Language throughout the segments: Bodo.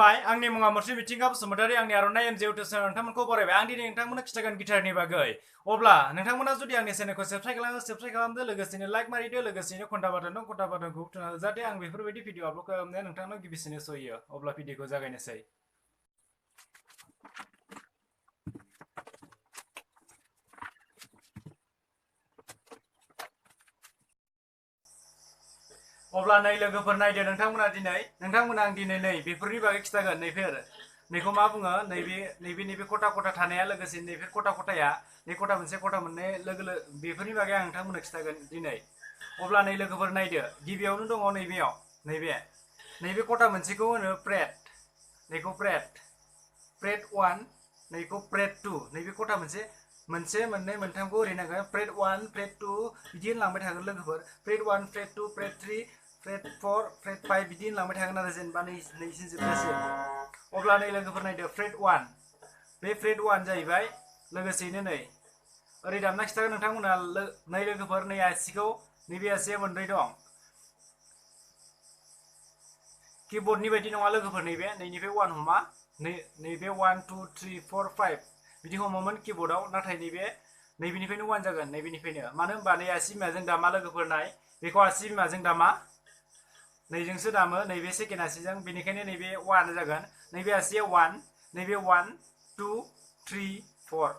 खुलुमबाय आंनि मुङा मुर्शि मिथिंगा बसुमतारी आंनि आर'नाइ एमजे इउटुब चेनेल नोंथांमोनखौ बरायबाय आं दिनै नोंथांमोननो खिथागोन गिटारनि बागै अब्ला नोंथांमोना जुदि आंनि चेनेलखौ साबस्क्राइब खालामदो लोगोसेनो लाइक मारिदो लोगोसेनो घन्टा बाटनखौ थुना जाहाथे आं बेफोरबायदि भिडिअ आपल'ड खालामनाया नोंथांनाव गिबिसिनै सहैयो अब्ला भिडिअखौ जागायनोसै अब्ला नै लोगोफोर नायदो नोंथांमोना आं दिनै नै बेफोरनि बागै खिथागोन नैखौ मा बुङो नैबे खथा खथा थानाया लोगोसे नैबे खथा खथाया नै खथा मोनसे खथा मोननै लोगो बेफोरनि बागै आं नोंथांमोननो खिथागोन दिनै अब्ला नै लोगोफोर नायदो गिबियावनो दङ नैबे खथा मोनसेखौ होनो फ्रेट नैखौ फ्रेट 1 नैखौ फ्रेट 2 नैबे खथा मोनसे मोननै मोनथामखौ ओरै नांगोन फ्रेट 1 फ्रेट 2 बिदि होनलांबाय थागोन लोगोफोर freight 1 freight 2 freight 3 freight 4 freight 5 बिदि होनलांबाय थागोन आरो जेनेबा नैसिम जोबजासिम अब्ला नै लोगोफोर नायदो फ्रेट 1 बे फ्रेट 1 जाहैबाय लोगोसेयैनो नै ओरै दामना खिथागोन नोंथांमोना नै लोगोफोर नै आसिखौ नैबे आसिया मोनब्रै दं कीबोर्डनि बायदि नङा लोगोफोर नैनिफ्राय 1 हमा नैबे 1 2 3 4 5 बिदि हमोमोन कीबोर्डआव नाथाय नैबेनिफ्रायनो 1 जागोन नैबेनिफ्रायनो मानो होनबा नै आसि बिमाजों दामा लोगोफोर नाय बेखौ आसि बिमाजों दामा नैजोंसो दामो नैबे सेकेन्ड आसिजों बेनिखायनो नैबे 1 जागोन नैबे आसिया 1 नैबे 1 2 3 4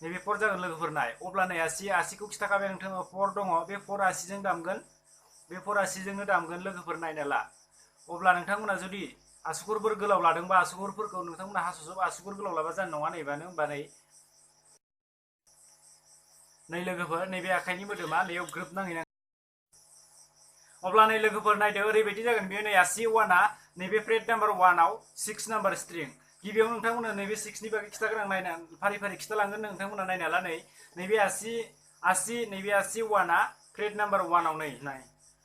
नैबे 4 जागोन लोगोफोर नाय अब्ला नै आसिखौ खिथाखाबाय नोंथाङा 4 दङ बे 4 आसिजों दामगोन बे 4 आसिजोंनो दामगोन लोगोफोर नायना ला अब्ला नोंथांमोना जुदि आसुगुरफोर गोलाव लादोंबा आसुगुरफोरखौ नोंथांमोना हास'जोब आसुगुर गोलाव लाबा जानाय नङा नैबानो होनबा नै लोगोफोर नैबे आखाइनि मोदोमा नैयाव ग्रोब नांहैनांगोन अब्ला नै लोगोफोर नायदो ओरैबायदि जागोन बेयो नै आसि 1आ नैबे फ्रेट नाम्बार 1आव 6 नाम्बार स्ट्रिं गिबियाव नोंथांमोना नैबे 6नि बागै खिथागोन आं नायना फारि फारि खिथालांगोन नोंथांमोना नायना ला नै नैबे आसि 1आ फ्रेट नाम्बार 1आव नै नाय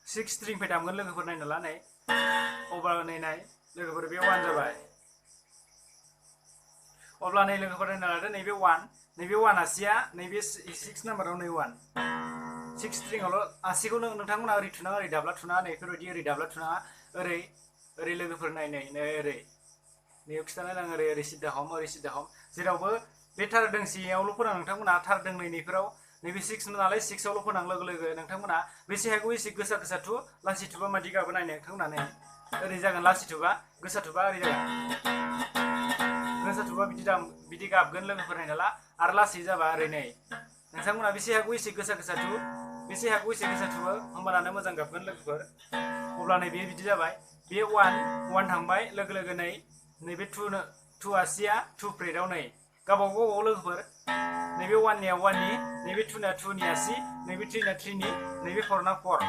6 स्ट्रिंनिफ्राय दामगोन लोगोफोर नायना ला नै अब्ला नै नाय लोगोफोर बे 1 जाबाय अब्ला नै लोगोफोर नायना लादो नैबे 1 आसिया नैबे 6 नाम्बाराव नै 1 6 स्ट्रिंआवल' आसिखौ नोंथांमोना ओरै थुनाङा ओरै दाब्ला थुनाङा नै बेफोरबायदि ओरै दाब्ला थुनाङा ओरै लोगोफोर नाय ओरै नैयाव खिथानो नाङा ओरै सिदा हम जेरावबो बे थार दोंसेयावल' फोनां नोंथांमोना थार दोंनै नैफोराव नैबे 6 नालाय 6आवल' फोनां लोगो नोंथांमोना बेसे हागौ एसे गोसा थु लासै थुबा मादि गाबो नायनो नोंथांमोना नै ओरै जागोन लासै थुबा गोसा थुबा ओरै जागोन गोसा थुबा बिदि गाबगोन लोगोफोर नायना ला आरो लासै जाबा ओरै नै नोंथांमोना बेसे हागौ एसे गोसा थु बेसे हागौ एसे गोसा थुबो होमबानो मोजां गाबगोन लोगोफोर अब्ला नै बेयो बिदि जाबाय बे 1 थांबाय लोगो नै नैबे 2 आसिया 2 फ्रेटआव नै गावबागाव लोगोफोर नैबे 1निया 1नि नैबे 2ना 2नि आसि नैबे 3ना 3नि नैबे 4ना 4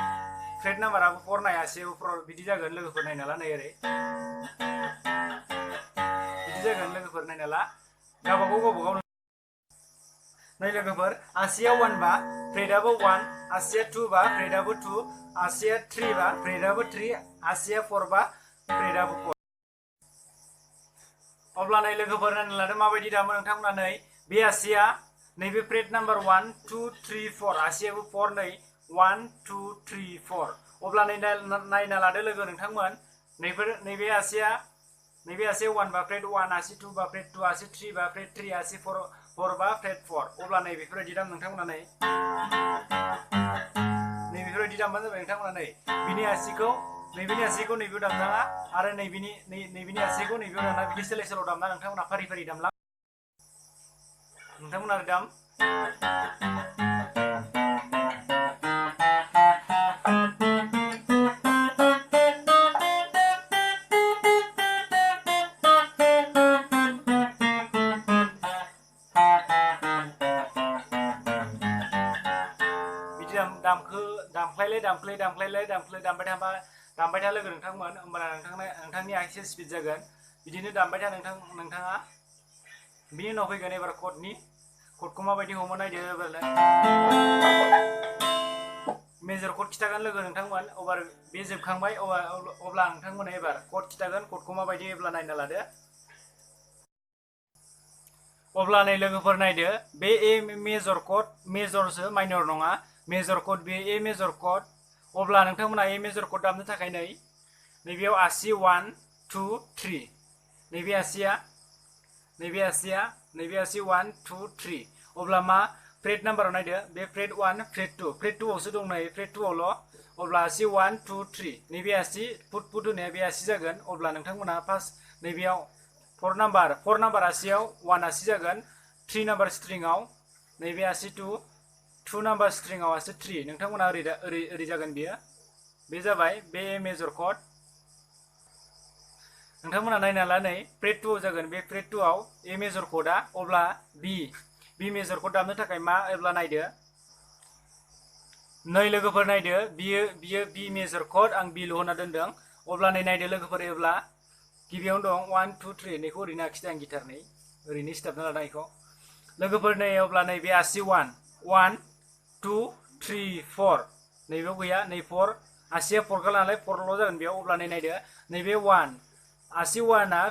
फ्रेट नाम्बाराबो 4 नाय आसियाबो 4 बिदि जागोन लोगोफोर नायना ला नै ओरै बिदि जागोन लोगोफोर नायना ला गावबागाव नै लोगोफोर आसिया 1 बा फ्रेटआबो 1 आसिया 2 बा फ्रेटआबो 2 आसिया 3 बा फ्रेटआबो 3 आसिया 4 बा फ्रेटआबो 4 अब्ला नै लोगोफोर नायना लादो माबायदि दामो नोंथांमोना नै बे आसिया नैबे फ्रेट नाम्बार 1 2 3 4 आसियाबो 4 नै 1 2 3 4 अब्ला नै नायना लादो लोगो नोंथांमोन नैबे आसिया 1 बा फ्रेट 1 आसि 2 बा फ्रेट 2 आसि 3 बा फ्रेट 3 आसि 4 बा फ्रेट 4 अब्ला नै बेफोरबायदि दाम नोंथांमोना नै बेफोरबायदि दामबानो जाबाय नोंथांमोना नै बिनि आसिखौ नैबेनि आसिखौ नैबेयाव दामनाङा आरो नैबेनि आसिखौ नैबेयाव दामना बिदि सोलाय सोल' दामना नोंथांमोना फारि फारि दामला नोंथांमोना दाम दामफ्लाय दामबाय था लोगो नोंथांमोन होमबाना नोंथांनि आखाइया स्पिड जागोन बिदिनो दामबाय था नोंथाङा बिनि उनाव फैगोन एबार क'डखौ माबायदि हमो नायदो मेजर क'ड खिथागोन लोगो नोंथांमोन अबार बे जोबखांबाय अब्ला नोंथांमोना एबार क'ड खिथागोन क'डखौ माबायदि अब्ला नायना लादो अब्ला नै लोगोफोर नायदो बे ए मेजर क'ड मेजरसो माइनर नङा मेजर क'ड बे ए मेजर क'ड अब्ला नोंथांमोना ए मेजर क'ड दामनो थाखाय नैबेयाव आसि 1 2 3 नैबे आसिया नैबे आसि 1 2 3 अब्ला मा फ्रेट नाम्बाराव नायदो बे फ्रेट 1 फ्रेट 2 फ्रेट 2 आवसो दं नै फ्रेट 2 आवल' अब्ला आसि 1 2 3 नैबे आसि फुट होनाया बे आसि जागोन अब्ला नोंथांमोना फार्स्ट नैबेयाव 4 नाम्बार आसियाव 1 आसि जागोन 3 नाम्बार स्ट्रिंआव नैबे आसि 2 नाम्बार स्ट्रिंआव आसि 3 नोंथांमोना ओरै जागोन बियो बे जाबाय बे मेजर कड नोंथांमोना नायना ला नै फ्रेट 2 जागोन बे फ्रेट 2 आव ए मेजर कडआ अब्ला बी मेजर कड दामनो थाखाय मा अब्ला नायदो नै लोगोफोर नायदो बियो बी मेजर कड आं बी ल' होना दोनदों अब्ला नै नायदो लोगोफोर अब्ला गिबियावनो दं 1 2 3 नैखौ ओरैनो आखिदों आं गिटारनि ओरैनो सिथाबना लादों इखौ लोगोफोर नै अब्ला नैबे आसि 1 2 3 4 नैबेयाव गैया नै 4 आसिया 4 का नालाय 4 ल' जागोन बेयाव अब्ला नै नायदो नैबे 1 आसि 1 आ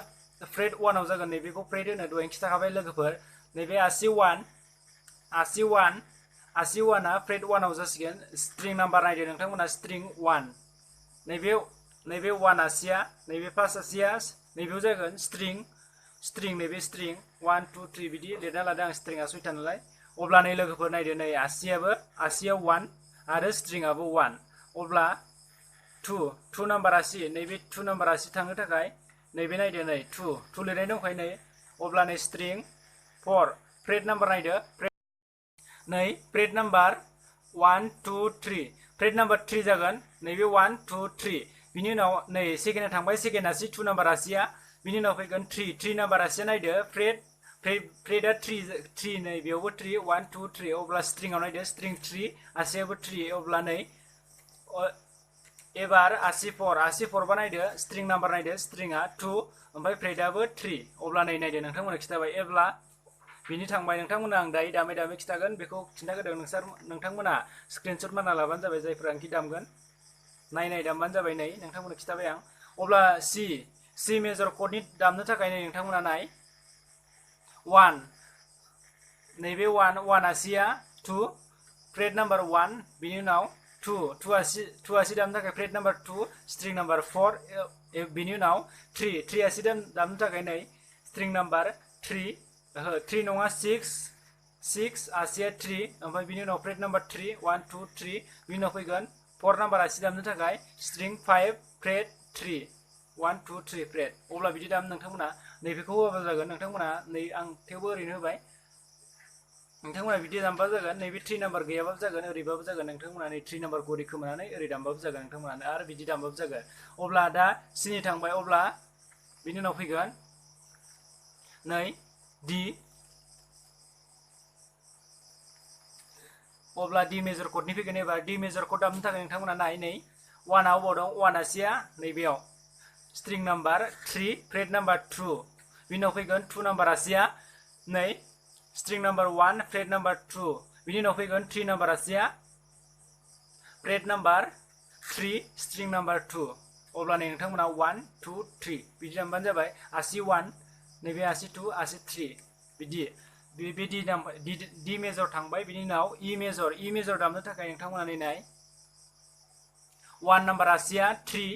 फ्रेट 1 आव जागोन नैबेखौ फ्रेट होनो दहाय खिथाखाबाय लोगोफोर नैबे आसि 1 आ फ्रेट 1 आव जासिगोन स्ट्रिं नाम्बार नायदो नोंथांमोना स्ट्रिं 1 नैबे 1 आसिया नैबे फार्स्ट आसिया नैबेयाव जागोन स्ट्रिं नैबे स्ट्रिं 1 2 3 बिदि लिरना लादों आं स्ट्रिंआ 6था नालाय अब्ला नै लोगोफोर नायदो नै आसियाव 1 आरो स्ट्रिंआबो 1 अब्ला 2 नाम्बार आसि नैबे 2 नाम्बार आसि थांनो थाखाय नैबे नायदो नै 2 लिरनाय दंखायो नै अब्ला नै स्ट्रिं 4 फ्रेट नाम्बार नायदो नै फ्रेट नाम्बार 1 2 3 फ्रेट नाम्बार 3 जागोन नैबे 1 2 3 बिनि उनाव नै सेकेन्डआ थांबाय सेकेन्ड आसि 2 नाम्बार आसिया बिनि उनाव फैगोन 3 नाम्बार आसिया नायदो फ्रेटआ 3 नै बेयावबो 3 1 2 3 अब्ला स्ट्रिंआव नायदो स्ट्रिं 3 आसियाबो 3 अब्ला नै एबार आसि 4 बा नायदो स्ट्रिं नाम्बार नायदो स्ट्रिंआ 2 ओमफ्राय फ्रेटआबो 3 अब्ला नै नायदो नोंथांमोना खिथाबाय एब्ला बिनि थांबाय नोंथांमोना आं दायो दामै खिथागोन बेखौ खिन्थागोदों नोंथांमोना स्क्रिनशट मारना लाबानो जाबाय जायफोरानोखि दामगोन नाय दामबानो जाबाय नै नोंथांमोना खिथाबाय आं अब्ला सि मेजर कडनि दामनो थाखाय नै नोंथांमोना नाय 1 नैबे 1 आसिया 2 फ्रेट नाम्बार 1 बिनि उनाव 2 आसि दामनो थाखाय फ्रेट नाम्बार 2 स्ट्रिं नाम्बार 4 बिनि उनाव 3 आसि दामनो थाखाय नै स्ट्रिं नाम्बार 3 नङा 6 आसिया 3 ओमफ्राय बिनि उनाव फ्रेट नाम्बार 3 1 2 3 बिनि उनाव फैगोन 4 नाम्बार आसि दामनो थाखाय स्ट्रिं 5 फ्रेट 3 1 2 3 फ्रेट अब्ला बिदि दाम नोंथांमोना नैबेखौ होआबा जागोन नोंथांमोना नै आं थेवबो ओरैनो होबाय नोंथांमोना बिदि दामबा जागोन नैबे 3 नाम्बार गैयाबाबो जागोन ओरैबाबो जागोन नोंथांमोना नै 3 नाम्बारखौ ओरै खोमानानै ओरै दामबाबो जागोन नोंथांमोना आरो बिदि दामबाबो जागोन अब्ला दा सिनि थांबाय अब्ला बिनि उनाव फैगोन नै डि अब्ला डि मेजर कडनि फैगोन एबार डि मेजर कड दामनो थाखाय नोंथांमोना नाय नै 1 आव दं 1 आसिया नैबेयाव स्ट्रिं नाम्बार 3 फ्रेट नाम्बार 2 बिनि उनाव फैगोन 2 नाम्बार आसिया नै स्ट्रिं नाम्बार 1 फ्रेट नाम्बार 2 बिनि उनाव फैगोन 3 नाम्बार आसिया फ्रेट नाम्बार 3 स्ट्रिं नाम्बार 2 अब्ला नै नोंथांमोना 1 2 3 बिदि दामबानो जाबाय आसि 1 नैबे आसि 2 आसि 3 बिदि बे डि मेजर थांबाय बिनि उनाव इ मेजर दामनो थाखाय नोंथांमोना नाय 1 नाम्बार आसिया 3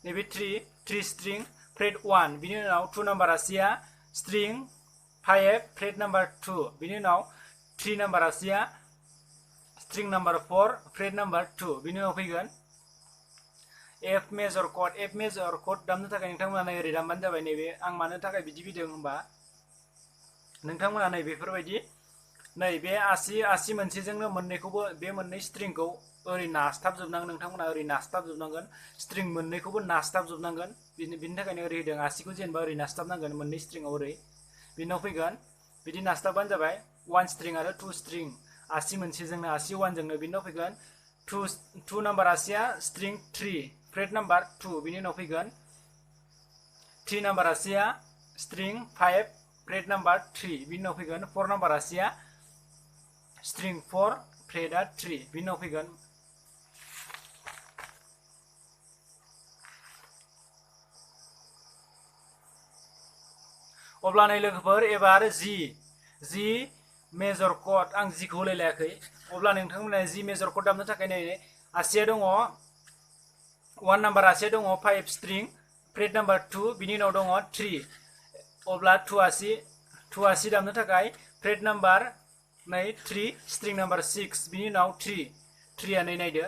नैबे 3 स्ट्रिं फ्रेट 1 बिनि उनाव 2 नाम्बार आसिया स्ट्रिं 5 फ्रेट नाम्बार 2 बिनि उनाव 3 नाम्बार आसिया स्ट्रिं नाम्बार 4 फ्रेट नाम्बार 2 बिनि उनाव फैगोन एफ मेजर कड दामनो थाखाय नोंथांमोना नै ओरै दामबानो जाबाय नैबे आं मानो थाखाय बिदि बिदों होनबा नोंथांमोना नै बेफोरबायदि नै बे आसि मोनसेजोंनो मोननैखौबो बे मोननै स्ट्रिंखौ ओरै नासथाबजोबनांगोन नोंथांमोना ओरै नासथाबजोबनांगोन स्ट्रिं मोननैखौबो नासथाबजोबनांगोन बिनि थाखायनो ओरै होदों आसिखौ जेनेबा ओरै नासथाबनांगोन मोननै स्ट्रिंआव ओरै बिनि उनाव फैगोन बिदि नासथाबबानो जाबाय 1 स्ट्रिं आरो 2 स्ट्रिं आसि मोनसेजोंनो आसि 1 जोंनो बिनि उनाव फैगोन 2 नाम्बार आसिया स्ट्रिं 3 फ्रेट नाम्बार 2 बिनि उनाव फैगोन 3 नाम्बार आसिया स्ट्रिं 5 फ्रेट नाम्बार 3 बिनि उनाव फैगोन 4 नाम्बार आसिया स्ट्रिं 4 फ्रेटआ 3 बिनि उनाव फैगोन अब्ला नै लोगोफोर एबार जि मेजर कड आं जिखौ होलायलायाखै अब्ला नोंथांमोना जि मेजर कड दामनो थाखाय नै आसिया दङ 1 नाम्बार आसिया दङ 5 स्ट्रिं फ्रेट नाम्बार 2 बिनि उनाव दङ 3 अब्ला 82 दामनो थाखाय फ्रेट नाम्बार नै 3 स्ट्रिं नाम्बार 6 बिनि उनाव 3 नै नायदो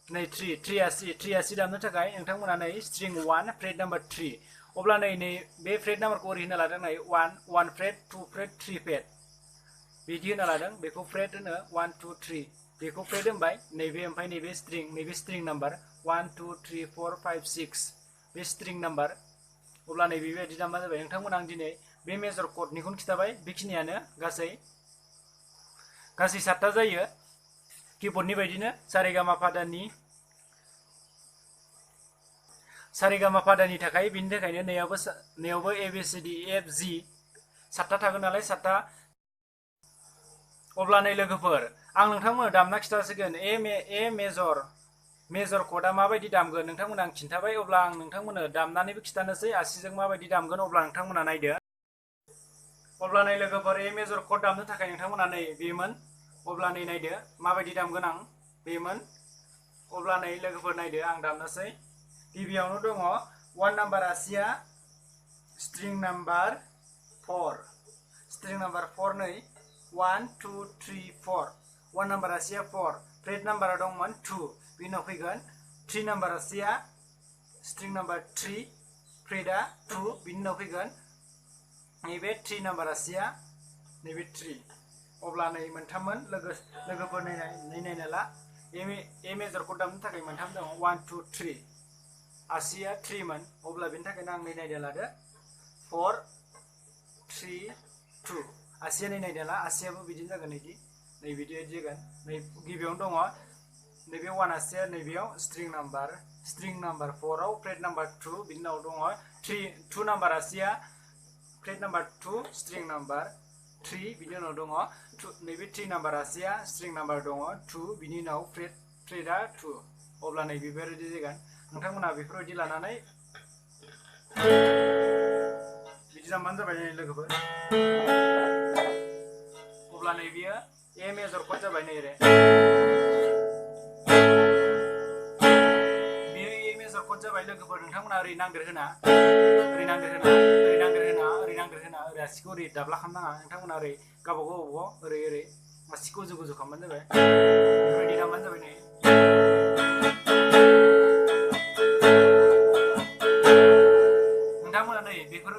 नै 83 दामनो थाखाय नोंथांमोना नै स्ट्रिं 1 फ्रेट नाम्बार 3 अब्ला नै बे फ्रेट नाम्बारखौ ओरै होना लादों नै 1 फ्रेट 2 फ्रेट 3 फ्रेट बिदि होना लादों बेखौ फ्रेट होनो 1 2 3 बेखौ फ्रेट होनबाय नैबे ओमफ्राय नैबे स्ट्रिं नाम्बार 1 2 3 4 5 6 बे स्ट्रिं नाम्बार अब्ला नै बेबायदि दामा जाबाय नोंथांमोना आं दिनै बे मेजर कर्डनिखौनो खिथाबाय बेखिनियानो गासै 7टा जायो कीबोर्डनि बायदिनो सारेगामा फादानि थाखाय बिनि थाखायनो नैयावबो ABCD EF G 7टा थागोन नालाय 7टा अब्ला नै लोगोफोर आं नोंथांमोननो दामना खिथासिगोन ए मेजर कर्डआ माबायदि दामगोन नोंथांमोना आं खिन्थाबाय अब्ला आं नोंथांमोननो दामनानैबो खिथानोसै आसिजों माबायदि दामगोन अब्ला नोंथांमोना नायदो अब्ला नै लोगोफोर ए मेजर कर्ड दामनो थाखाय नोंथांमोना नै बेमोन अब्ला नै नायदो माबायदि दामगोन आं बेमोन अब्ला नै लोगोफोर नायदो आं दामनोसै गिबियावनो दङ 1 नाम्बार आसिया स्ट्रिं नाम्बार 4 नै 1 2 3 4 1 नाम्बार आसिया 4 फ्रेट नाम्बारा दंमोन 2 बिनि उनाव फैगोन 3 नाम्बार आसिया स्ट्रिं नाम्बार 3 फ्रेटआ 2 बिनि उनाव फैगोन नैबे 3 नाम्बार आसिया नैबे 3 अब्ला नै मोनथाममोन लोगोफोर नायना ला ए मेजर कर्ड दामनो थाखाय मोनथाम दङ 1 2 3 आसिया 3 मोन अब्ला बेनि थाखायनो आं नायना लादो 4 3 2 आसिया नायना ला आसियाबो बिदिनो जागोन नै बिदि जागोन नै गिबियावनो दङ नैबे 1 आसिया नैबेयाव स्ट्रिं नाम्बार 4 आव फ्रेट नाम्बार 2 बिनि उनाव दङ 2 नाम्बार आसिया फ्रेट नाम्बार 2 स्ट्रिं नाम्बार 3 बिनि उनाव दङ नैबे 3 नाम्बार आसिया स्ट्रिं नाम्बार दङ 2 बिनि उनाव फ्रेटआ 2 अब्ला नै बेबायदि जागोन नोंथांमोना बेफोरबायदि लानानै बिदि दामबानो जाबाय लोगोफोर अब्ला नै बियो ए मेजर कर्ड जाबाय नै रे बियो ए मेजर कर्ड जाबाय लोगोफोर नोंथांमोना ओरै नांदेर होना ओरै आसिखौ ओरै दाब्ला खालामनाङा नोंथांमोना ओरै गावबागाव ओरै आसिखौ गोजौ खालामबानो जाबाय बेफोरबायदि दामबानो जाबाय नै नोंथांमोना नै बेफोर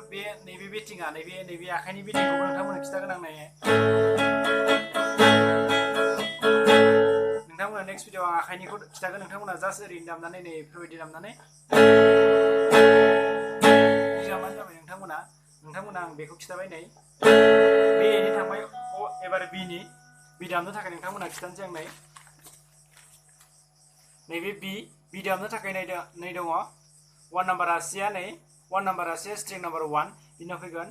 नैबे बेटिंआ नैबे आखाइनि बेटिंखौबो नोंथांमोना खिथागोन आं नायो नोंथांमोना नेक्स्ट भिडिअ आं आखाइनिखौ खिथागोन नोंथांमोना जास्ट ओरैनो दामनानै नै बेफोरबायदि दामनानै दामबानो जाबाय नोंथांमोना आं बेखौ खिथाबाय नै बे एनि थांबाय एबार बि दामनो थाखाय नोंथांमोना खिथानोसै आं नैबे बि दामनो थाखाय नै दङ 1 नाम्बार आसिया नै 1 नाम्बार आसिया स्ट्रिं नाम्बार 1 बिनि उनाव फैगोन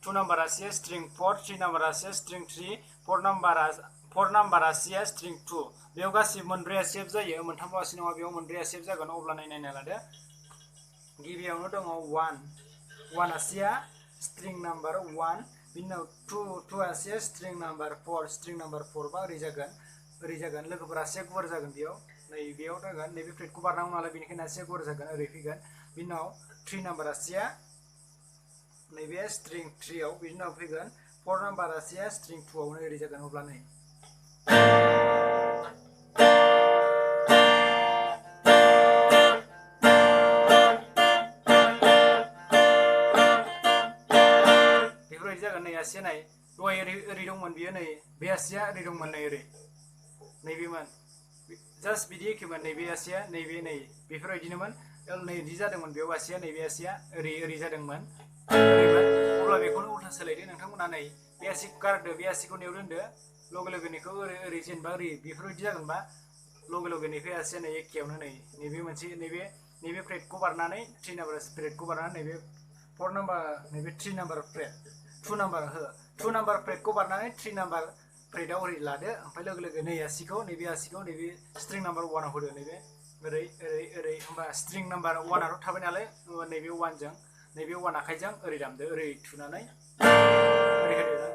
2 नाम्बार आसिया स्ट्रिं 4 3 नाम्बार आसिया स्ट्रिं 3 4 नाम्बार आसिया स्ट्रिं 2 बेयाव गासिबो मोनब्रै आसिया जायो मोनथामल' आसि नङा बेयाव मोनब्रै आसिया जागोन अब्ला नायना लादो गिबियावनो दङ 1 आसिया स्ट्रिं नाम्बार 1 बिनि उनाव 2 आसिया स्ट्रिं नाम्बार 4 बा ओरै जागोन लोगोफोर आसिया गुवार जागोन बेयाव बेयाव जागोन नैबे फ्रेटखौ बारनांगौ नालाय बेनिखायनो आसिया गुवार जागोन ओरै फैगोन बिनि उनाव 3 नाम्बार आसिया नैबे स्ट्रिं 3 आव बिनि उनाव फैगोन 4 नाम्बार आसिया स्ट्रिं 2 आवनो ओरै जागोन अब्ला नै बेफोरबायदि जागोन नै आसिया नाय दहाय ओरै दंमोन बियो नै बे आसिया ओरै दंमोन नै ओरै नैबेमोन जास्ट बिदि एखेमोन नैबे आसिया नैबे नै बेफोरबायदिनोमोन नै बिदि जादोंमोन बेयाव आसिया नैबे आसिया ओरै जादोंमोन अब्ला बेखौनो उल्था सोलायदो नोंथांमोना नै बे आसिखौ गारदो बे आसिखौ नेयाव दोनदो लगेनिखौ ओरै जेनेबा ओरै बेफोरबायदि जागोनबा लगेनिखौ आसिया नै एखेयावनो नैबे मोनसे नैबे फ्रेटखौ बारनानै 3 नाम्बार फ्रेटखौ बारनानै नैबे 4 नाम्बार नैबे 3 नाम्बार फ्रेट 2 नाम्बार फ्रेटखौ बारनानै 3 नाम्बार फ्रेटआव ओरै लादो ओमफ्राय लोगो नैबे आसिखौ नैबे स्ट्रिं नाम्बार 1 आव होदो नैबे ओरै होमबा स्ट्रिं नाम्बार 1 आथ' थाबाय नालाय नैबे 1 जों नैबे 1 आखाइजों ओरै दामदो ओरै थुनानै ओरै होदो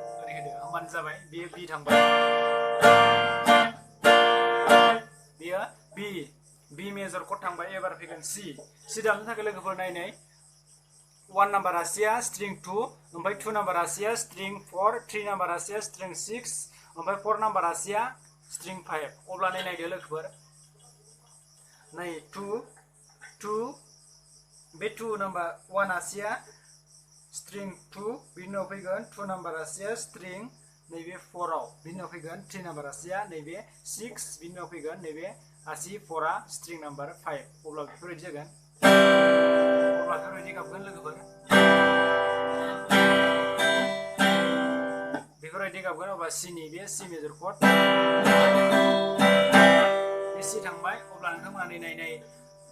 होमबानो जाबाय बेयो बि थांबाय बेयो बि मेजर कर्ड थांबाय एबार फैगोन सि दामनो थाखाय लोगोफोर नायनाय 1 नाम्बार आसिया स्ट्रिं 2 ओमफ्राय 2 नाम्बार आसिया स्ट्रिं 4 3 नाम्बार आसिया स्ट्रिं 6 ओमफ्राय 4 नाम्बार आसिया स्ट्रिं 5 अब्ला नायदो लोगोफोर नै 2 बे 2 नाम्बार 1 आसिया स्ट्रिं 2 बिनि उनाव फैगोन 2 नाम्बार आसिया स्ट्रिं नैबे 4 आव बिनि उनाव फैगोन 3 नाम्बार आसिया नैबे 6 बिनि उनाव फैगोन नैबे आसि 4 आ स्ट्रिं नाम्बार 5 अब्ला बेफोरबायदि जागोन अब्ला बेफोरबायदि गाबगोन लोगोफोर बेफोरबायदि गाबगोन अब्ला सिनि बे सि मेजर कर्ड बे सि थांबाय अब्ला नोंथांमोना नाय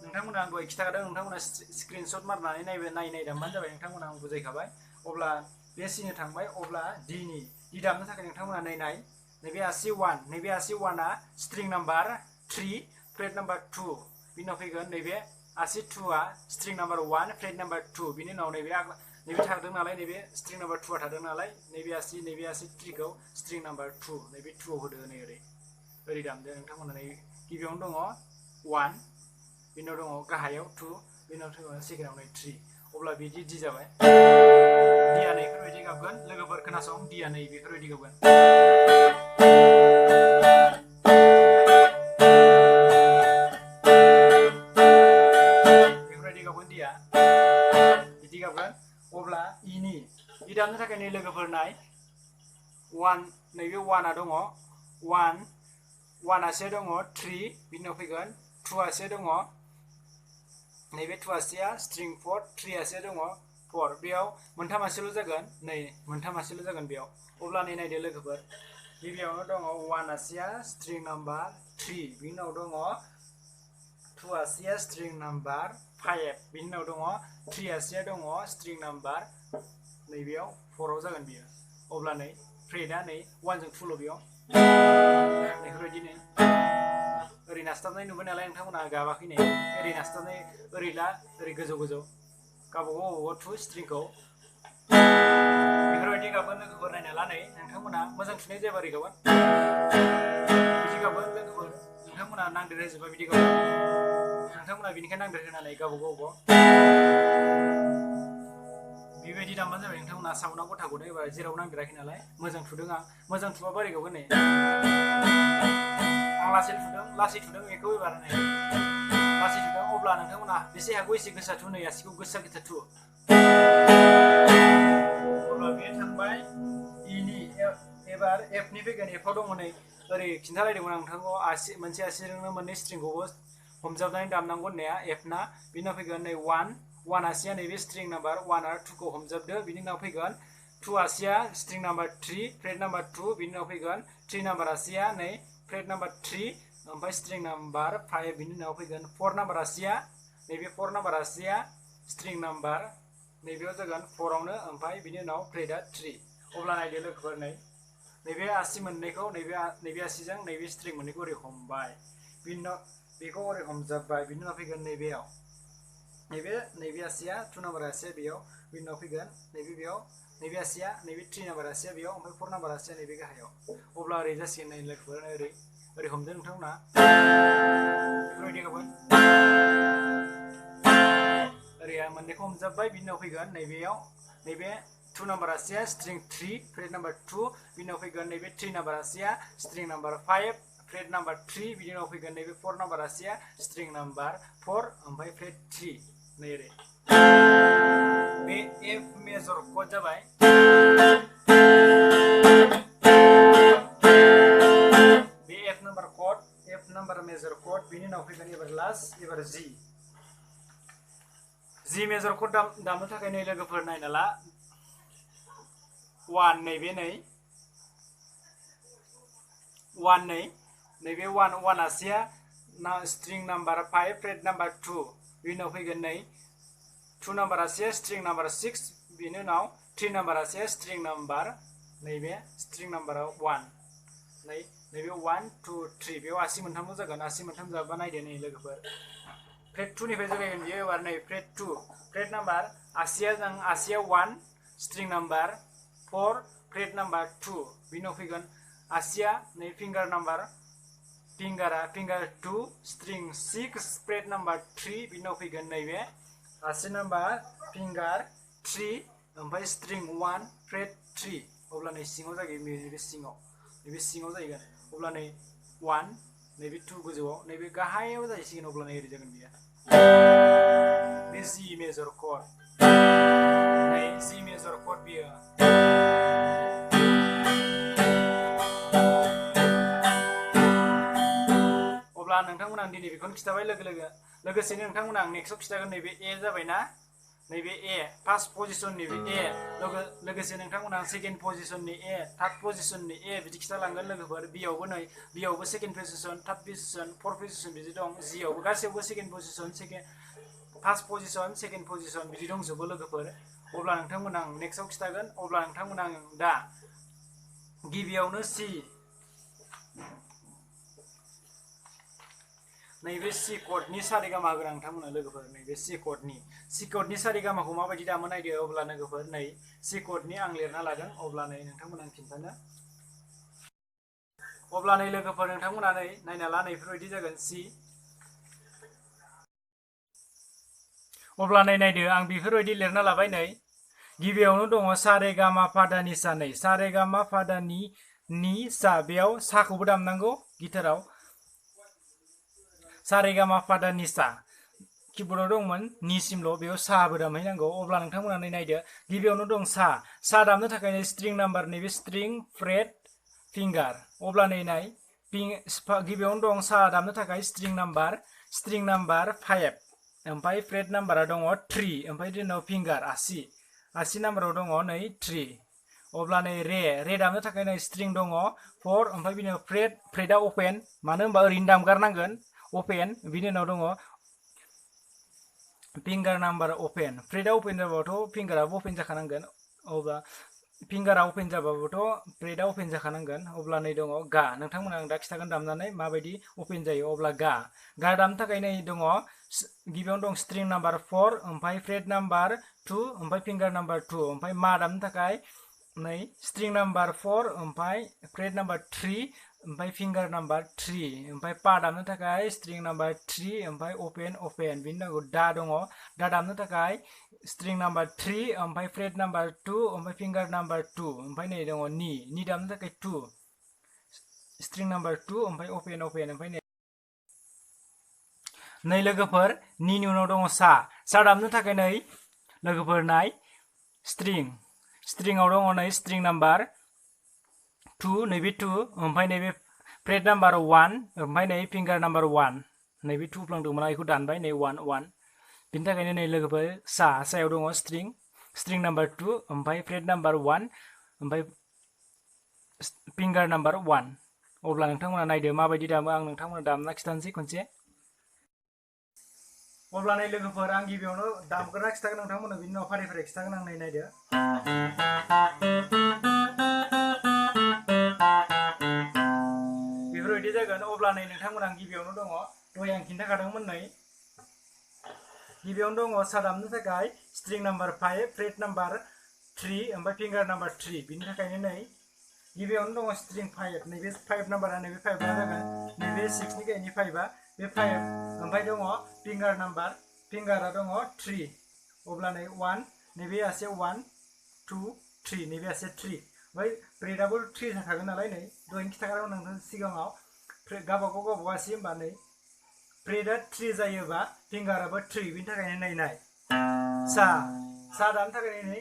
नोंथांमोना आं दहाय खिथाखादों नोंथांमोना स्क्रिनशट मारनानै नाय दामबानो जाबाय नोंथांमोना आं बुजायखाबाय अब्ला बे सिनि थांबाय अब्ला डि दामनो थाखाय नोंथांमोना नाय नैबे आसि 1 नैबे आसि 1 आ स्ट्रिं नाम्बार 3 फ्रेट नाम्बार 2 बिनि उनाव फैगोन नैबे आसि 2 आ स्ट्रिं नाम्बार 1 फ्रेट नाम्बार 2 बिनि उनाव नैबे थादों नालाय नैबे स्ट्रिं नाम्बार 2 आ थादों नालाय नैबे आसि 3 खौ स्ट्रिं नाम्बार 2 नैबे 2 आव होदो नै ओरै दामदो नोंथांमोना नै गिबियावनो दङ 1 बिनि उनाव दङ गाहायाव 2 बिनि उनाव दङ सेकेन्डआव नै 3 अब्ला बिदि डि जाबाय डिया नै बेफोरबायदि गाबगोन लोगोफोर खोनासं डिया नै बेफोरबायदि गाबगोन अब्ला इ दामनो थाखाय नै लोगोफोर नाय 1 नैबे 1 आ दङ 1 आसे दङ 3 बिनि उनाव फैगोन 2 आसे दङ नैबे 2 आसेया स्ट्रिं 4 3 आसे दङ 4 बेयाव मोनथाम आसेल' जागोन नै मोनथाम आसेल' जागोन बेयाव अब्ला नै नायदो लोगोफोर गिबियावनो दङ 1 आसेया स्ट्रिं नाम्बार 3 बिनि उनाव दङ 2 आसेया स्ट्रिं नाम्बार 5 बिनि उनाव दङ 3 आसेया दङ स्ट्रिं नाम्बार नैबेयाव 4 आव जागोन बियो अब्ला नै फ्रेटआ नै 1 जों 2 ल' बेयाव बेफोरबायदिनो ओरै नास्ताबनाय नुबाय नालाय नोंथांमोना गाबाखै नै ओरै नास्ताबनाय ओरै ला ओरै गोजौ गावबागाव 2 स्ट्रिंखौ बेफोरबायदि गाबगोन लोगोफोर नायना ला नै नोंथांमोना मोजां थुनाय जायोबा ओरै गाबगोन बिदि गाबगोन लोगोफोर नोंथांमोना नांदेरहोजोबा बिदि गाबगोन नोंथांमोना बिनिखायनो नांदेरहोनानै गावबागाव बेबायदि दामबानो जाबाय नोंथांमोना साउन्डआ गथा गथा एबार जेराव नांदेराखै नालाय मोजां थुदों आं मोजां थुबा बोरै गावगोन नै आं लासै थुदों बेखौ एबार नै लासै थुदों अब्ला नोंथांमोना बेसे हागौ एसे गोसा थु नै आसिखौ गोसा थु अब्ला बे थांबाय इनि एबार एफनि फैगोन एफआव दङ नै ओरै खिन्थालायदोंमोन आं नोंथांखौ मोनसे आसिजोंनो मोननै स्ट्रिंखौबो हमजाबनानै दामनांगौ होननाया एफना बिनि उनाव फैगोन नै 1 आसिया नैबे स्ट्रिं नाम्बार 1 आरो 2 खौ हमजाबदो बिनि उनाव फैगोन 2 आसिया स्ट्रिं नाम्बार 3 फ्रेट नाम्बार 2 बिनि उनाव फैगोन 3 नाम्बार आसिया नै फ्रेट नाम्बार 3 ओमफ्राय स्ट्रिं नाम्बार 5 बिनि उनाव फैगोन 4 नाम्बार आसिया नैबे 4 नाम्बार आसिया स्ट्रिं नाम्बार नैबेयाव जागोन 4 आवनो ओमफ्राय बिनि उनाव फ्रेटआ 3 अब्ला नायदो लोगोफोर नैबे आसि मोननैखौ नैबे आसिजों नैबे स्ट्रिं मोननैखौ ओरै हमबाय बिनि उनाव बेखौ ओरै हमजाबबाय बिनि उनाव फैगोन नैबेयाव नैबे आसिया 2 नाम्बार आसिया बेयाव बिनि उनाव फैगोन बेयाव नैबे आसिया नैबे 3 नाम्बार आसिया बेयाव ओमफ्राय 4 नाम्बार आसिया नैबे गाहायाव अब्ला ओरै जासिगोन नै लोगोफोर ओरै हमदो नोंथांमोना बेफोरबायदि गाबगोन ओरै मोननैखौ हमजाबबाय बिनि उनाव फैगोन नैबे 2 नाम्बार आसिया स्ट्रिं 3 फ्रेट नाम्बार 2 बिनि उनाव फैगोन नैबे 3 नाम्बार आसिया स्ट्रिं नाम्बार 5 फ्रेट नाम्बार 3 बिनि उनाव फैगोन नैबे 4 नाम्बार आसिया स्ट्रिं नाम्बार 4 ओमफ्राय फ्रेट 3 नै ओरै बे एफ मेजर कर्ड जाबाय बे एफ नाम्बार मेजर कर्ड बिनि उनाव फैगोन एबार लास्ट एबार जि मेजर कर्ड दामनो थाखाय नै लोगोफोर नायना ला 1 नैबे 1 आसिया स्ट्रिं नाम्बार 5 फ्रेट नाम्बार 2 बिनि उनाव फैगोन नै 2 नाम्बार आसिया स्ट्रिं नाम्बार 6 बिनि उनाव 3 नाम्बार आसिया स्ट्रिं नाम्बार नैबे स्ट्रिं नाम्बाराव 1 नैबे 1 2 3 बेयाव आसि मोनथामल' जागोन आसि मोनथाम जाबा नायदो नै लोगोफोर फ्रेट 2 निफ्राय जागायगोन बियो एबार नै फ्रेट 2 फ्रेट नाम्बार आसिया 1 स्ट्रिं नाम्बार 4 फ्रेट नाम्बार 2 बिनि उनाव फैगोन आसिया नै फिंगार 2 स्ट्रिं 6 फ्रेट नाम्बार 3 बिनि उनाव फैगोन नैबे आसि नाम्बार फिंगार 3 ओमफ्राय स्ट्रिं 1 फ्रेट 3 अब्ला नै सिङाव जागोन नैबे सिङाव जाहैगोन अब्ला नै 1 नैबे 2 गोजौआव नैबे गाहायाव जाहैसिगोन अब्ला नै ओरै जागोन बियो बे G मेजर कर्ड नै G मेजर कर्ड बियो अब्ला नोंथांमोना दिनै बेखौनो खिथाबाय लोगोसेनो नोंथांमोना आं नेक्स्टआव खिथागोन नैबे ए जाबायना नैबे ए फार्स्ट पजिशननि बे ए लोगोसे नोंथांमोना सेकेन्ड पजिशननि ए थार्ड पजिशननि ए बिदि खिथालांगोन लोगोफोर बियावबो नै बियावबो second position third position fourth position बिदि दं जियावबो गासैयावबो second position first position second position बिदि दंजोबो लोगोफोर अब्ला नोंथांमोना आं नेक्स्टआव खिथागोन अब्ला नोंथांमोना आं दा गिबियावनो सि नैबे सि कर्डनि सारेगामा होगोन आं नोंथांमोना लोगोफोर नैबे सि कर्डनि सारेगामाखौ माबायदि दामो नायदो अब्ला लोगोफोर नै सि कर्डनि आं लिरना लागोन अब्ला नै नोंथांमोना आं खिन्थानो अब्ला नै लोगोफोर नोंथांमोना नै नायना ला नैफोरबायदि जागोन सि अब्ला नै नायदो आं बेफोरबायदि लिरना लाबाय नै गिबियावनो दङ सारेगामा फादानि सा नै सारेगामा फादानि सा बेयाव साखौबो दामनांगौ गिटाराव सारेगामा फादानि सा कीबोर्डआव दंमोन निसिमल' बेयाव साबो दामहैनांगौ अब्ला नोंथांमोना नै नायदो गिबियावनो दं सा दामनो थाखाय नै स्ट्रिं नाम्बार नैबे स्ट्रिं फ्रेट फिंगार अब्ला नै नाय गिबियावनो दं सा दामनो थाखाय स्ट्रिं नाम्बार 5 ओमफ्राय फ्रेट नाम्बारा दङ 3 ओमफ्राय जोंनाव फिंगार आसि नाम्बाराव दङ नै 3 अब्ला नै रे दामनो थाखाय नै स्ट्रिं दङ 4 ओमफ्राय बिनि उनाव फ्रेटआ अपेन मानो होनबा ओरैनो दामगारनांगोन अपेन बिनि उनाव दङ फिंगार नाम्बार अपेन फ्रेटआ अपेन जाबाथ' फिंगाराबो अपेन जाखानांगोन अब्ला फिंगारा अपेन जाबाबोथ' फ्रेटआ अपेन जाखानांगोन अब्ला नै दङ गा नोंथांमोना आं दा खिथागोन दामनानै माबायदि अपेन जायो अब्ला गा दामनो थाखाय नै दङ गिबियावनो दं स्ट्रिं नाम्बार 4 ओमफ्राय फ्रेट नाम्बार 2 ओमफ्राय फिंगार नाम्बार 2 ओमफ्राय मा दामनो थाखाय नै स्ट्रिं नाम्बार 4 ओमफ्राय फ्रेट नाम्बार 3 ओमफ्राय फिंगार नाम्बार 3 ओमफ्राय पा दामनो थाखाय स्ट्रिं नाम्बार 3 ओमफ्राय अपेन बिनि उनाव दा दङ दा दामनो थाखाय स्ट्रिं नाम्बार 3 ओमफ्राय फ्रेट नाम्बार 2 ओमफ्राय फिंगार नाम्बार 2 ओमफ्राय नै दङ नि दामनो थाखाय 2 स्ट्रिं नाम्बार 2 ओमफ्राय अपेन ओमफ्राय नै लोगोफोर निनि उनाव दङ सा दामनो थाखाय नै लोगोफोर नाय स्ट्रिंआव दङ नै स्ट्रिं नाम्बार 2 नैबे 2 ओमफ्राय नैबे फ्रेट नाम्बार 1 ओमफ्राय नै फिंगार नाम्बार 1 नैबे 2 फ्लांदोंमोन बेखौ दानबाय नै 1 बिनि थाखायनो नै लोगोफोर सायाव दङ स्ट्रिं नाम्बार 2 ओमफ्राय फ्रेट नाम्बार 1 ओमफ्राय फिंगार नाम्बार 1 अब्ला नोंथांमोना नायदो माबायदि दामो आं नोंथांमोना दामना खिथानोसै खनसे अब्ला नै लोगोफोर आं गिबियावनो दामग्रा खिथागोन नोंथांमोना बिनि उनाव फारि खिथागोन आं नै नायदो बेफोरबायदि जागोन अब्ला नै नोंथांमोना गिबियावनो दङ दहाय आं खिन्थाखादोंमोन नै गिबियावनो दङ सा दामनो थाखाय स्ट्रिं नाम्बार 5 फ्रेट नाम्बार 3 ओमफ्राय फिंगार नाम्बार 3 बिनि थाखायनो नै गिबियावनो दङ स्ट्रिं 5 नैबे 5 नाम्बारा नैबे 5 जागोन नैबे 6 नि गायनि 5आ बे 5 ओमफ्राय दङ फिंगारा दङ 3 अब्ला नै 1 नैबे आसे 1 2 3 नैबे आसे 3 ओमफ्राय फ्रेटआबो 3 जाखागोन नालाय नै दहायनो खिथाखादोंमोन नोंथां सिगाङाव गावबागाव आसि होमबा नै फ्रेटआ 3 जायोबा फिंगाराबो 3 बिनि थाखायनो नाय सा दामनो थाखाय नै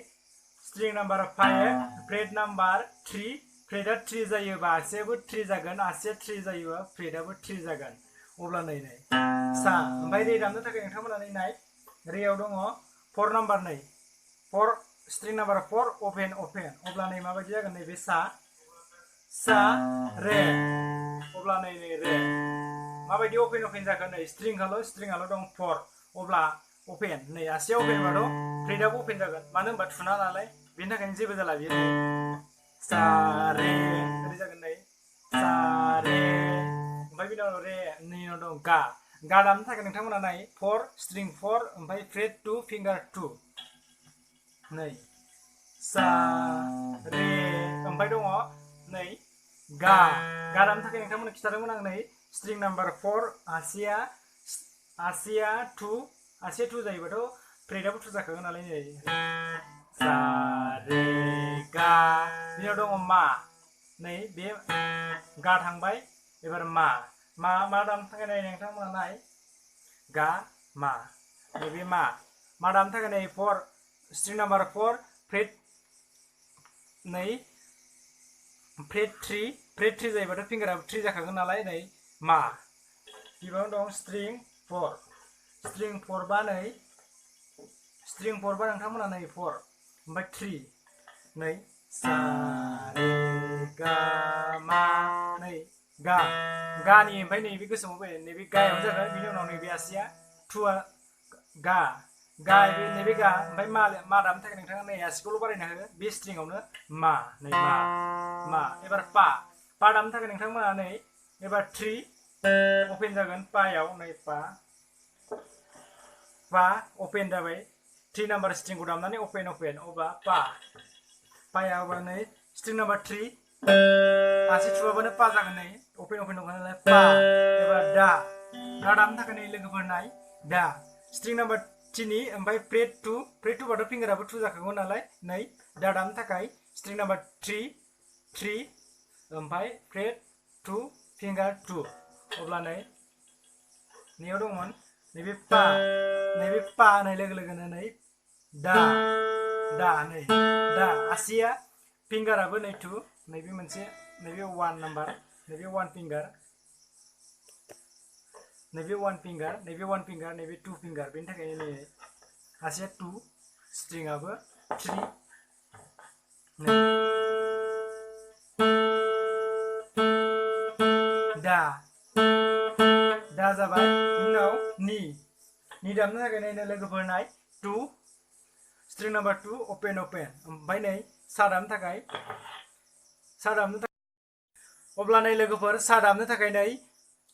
स्ट्रिं नाम्बार 5 फ्रेट नाम्बार 3 फ्रेटआ 3 जायोबा आसियाबो 3 जागोन आसिया 3 जायोबा फ्रेटआबो 3 जागोन अब्ला नै सा ओमफ्राय रे दामनो थाखाय नोंथांमोना नाय रेयाव दङ 4 नाम्बार नै 4 स्ट्रिं नाम्बार 4 अपेन अब्ला नै माबायदि जागोन नैबे सा रे अब्ला नै रे माबायदि अपेन जागोन नै स्ट्रिंआल' दं 4 अब्ला अपेन नै आसिया अपेनबाथ' फ्रेटआबो अपेन जागोन मानो होनबा थुना नालाय बेनि थाखायनो जेबो जाला बियो सा रे ओरै जागोन नै सा रे ओमफ्राय बिनि उनाव रे नै उनाव दं गा दामनो थाखाय नोंथांमोना नाय 4 स्ट्रिं 4 ओमफ्राय फ्रेट 2 फिंगार 2 नै सा रे ओमफ्राय दङ नै गा दामनो थाखाय नोंथांमोना खिथादोंमोन आं नै स्ट्रिं नाम्बार 4 आसिया 2 जायोबाथ' फ्रेटआबो 2 जाखागोन नालाय नै सा रे गा बिनाव दङ मा नै बे गा थांबाय एबार मा दामनो थाखाय नाय नोंथांमोना नाय गा मा नैबे मा दामनो थाखाय नाय 4 स्ट्रिं नाम्बार 4 फ्रेट नै फ्रेट 3 जायोबाथ' फिंगाराबो 3 जाखागोन नालाय नै मा गिबियावनो दं स्ट्रिं 4 बा नै स्ट्रिं 4 बा नोंथांमोना नै 4 ओमफ्राय 3 नै सा रे गा मा नै गानि ओमफ्राय नैबे गोसोआव फैयो नैबे गायाव जागोन बिनि उनाव नैबे आसिया 2आ गा नैबे गा ओमफ्राय मा दामनो थाखाय नोंथाङा नै आसिखौल' बारायना हो बे स्ट्रिंआवनो मा नै मा एबार पा दामनो थाखाय नोंथांमोना नै एबार 3 अपेन जागोन पायाव नै पा अपेन जाबाय 3 नाम्बार स्ट्रिंखौ दामनानै अपेन अब्ला पाया अब्ला नै स्ट्रिं नाम्बार 3 आसि थुआबानो पा जागोन नै अपेन नालाय पा एबार दा दामनो थाखाय नै लोगोफोर नाय दा स्ट्रिं नाम्बार 3 नि ओमफ्राय फ्रेट 2 बाथ' फिंगाराबो 2 जाखागौ नालाय नै दा दामनो थाखाय स्ट्रिं नाम्बार 3 ओमफ्राय फ्रेट 2 फिंगार 2 अब्ला नै नैयाव दंमोन नैबे पा होनाय लोगो लोगोनो नै दा नै दा आसिया फिंगाराबो नै 2 नैबे मोनसे नैबे 1 नाम्बार नैबे 1 फिंगार नैबे 1 फिंगार नैबे 2 फिंगार बेनि थाखायनो नै आसिया 2 स्ट्रिंआबो 3 दा जाबाय बिनि उनाव नि दामनो थाखाय नायनो लोगोफोर नाय 2 स्ट्रिं नाम्बार 2 अपेन ओमफ्राय नै सा दामनो थाखाय अब्ला नै लोगोफोर सा दामनो थाखाय नै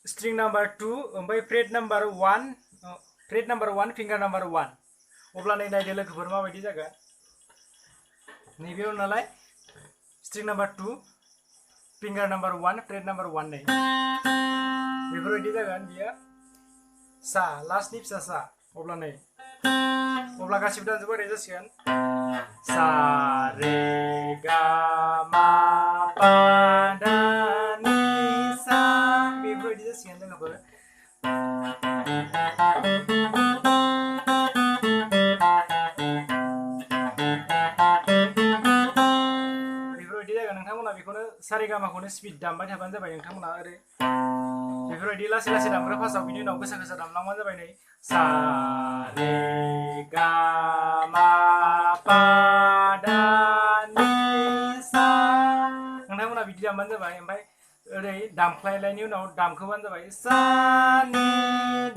स्ट्रिं नाम्बार 2 ओमफ्राय फ्रेट नाम्बार 1 फिंगार नाम्बार 1 अब्ला नै नायदो लोगोफोर माबायदि जागोन नैबेयाव नालाय string number 2 finger number 1 fret number 1 नै बेफोरबायदि जागोन बियो सा लास्टनि फिसा सा अब्ला नै गासिबो दानजोबो ओरै जासिगोन सा रे गा मा पा दा नि सा बेफोरबायदि जासिगोन लोगोफोर बेफोरबायदि जागोन नोंथांमोना बेखौनो सारेगामाखौनो स्पिड दामबाय थाबानो जाबाय नोंथांमोना ओरै बेफोरबायदि लासै दामग्रा फार्स्टआव बिनि उनाव गोसा दामलांबानो जाबाय नै सा रे गा मा पा दा नि सा नोंथांमोना बिदि दामबानो जाबाय ओमफ्राय ओरै दामख्लायनायनि उनाव दामखोबानो जाबाय सा नि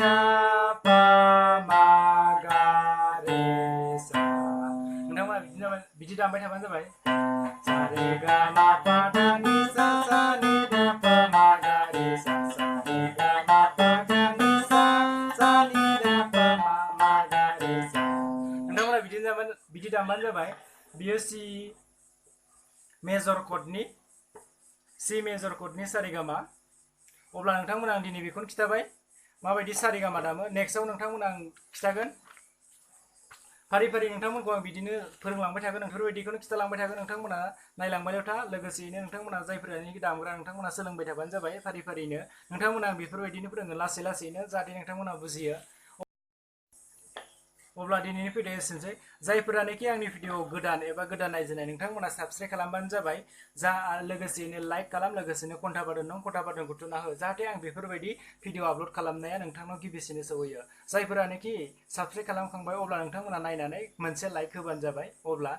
दा पा मा गा रे सा नोंथांमोना बिदि दामबाय थाबानो जाबाय सा रे गा मा पा दा नि सा नि दा पा मा गा रे सा रे गा मा पा दा नि सा नि दा पा मा गा रे सा नोंथांमोना बिदि दामबानो जाबाय बियो सि मेजर कर्डनि सारेगामा अब्ला नोंथांमोना आं दिनै बेखौनो खिथाबाय माबायदि सारेगामा दामो नेक्स्टआव नोंथांमोना आं खिथागोन फारि नोंथांमोनखौ आं बिदिनो फोरोंलांबाय थागोन बेफोरबायदिखौनो खिथालांबाय थागोन नोंथांमोना नायलांबायल' था लोगोसेयैनो नोंथांमोना जायफोरानोखि दामग्रा नोंथांमोना सोलोंबाय थाबानो जाबाय फारिनो नोंथांमोना आं बेफोरबायदिनो फोरोङो लासैनो जाहाथे नोंथांमोना बुजियो अब्ला दिनैनि भिडिअ एसेनोसै जायफोरानोखि आंनि भिडिअ गोदान नायजेननाय नोंथांमोना साबस्क्राइब खालामबानो जाबाय लोगोसेयैनो लाइक खालाम लोगोसेनो घन्टा बाटनखौ थुना हो जाहाथे आं बेफोरबायदि भिडिअ आपल'ड खालामनाया नोंथांनाव गिबिसिनै सौहैयो जायफोरानोखि साबस्क्राइब खालामखांबाय अब्ला नोंथांमोना नायनानै मोनसे लाइक होबानो जाबाय अब्ला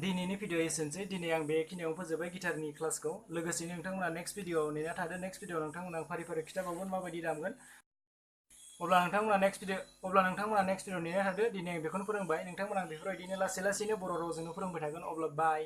दिनैनि भिडिअ एसेनोसै दिनै आं बेखिनियावनो फोजोबबाय गिटारनि क्लासखौ लोगोसेनो नोंथांमोना नेक्स्ट भिडिअ नेना थादो नेक्स्ट भिडिअ नोंथांमोना फारि खिथाबावगोन माबायदि दामगोन अब्ला नोंथांमोना नेक्स्ट भिडिअ नेना थादो दिनै आं बेखौनो फोरोंबाय नोंथांमोना बेफोरबायदिनो लासैनो बर' रावजोंनो फोरोंबाय थागोन अब्ला बाय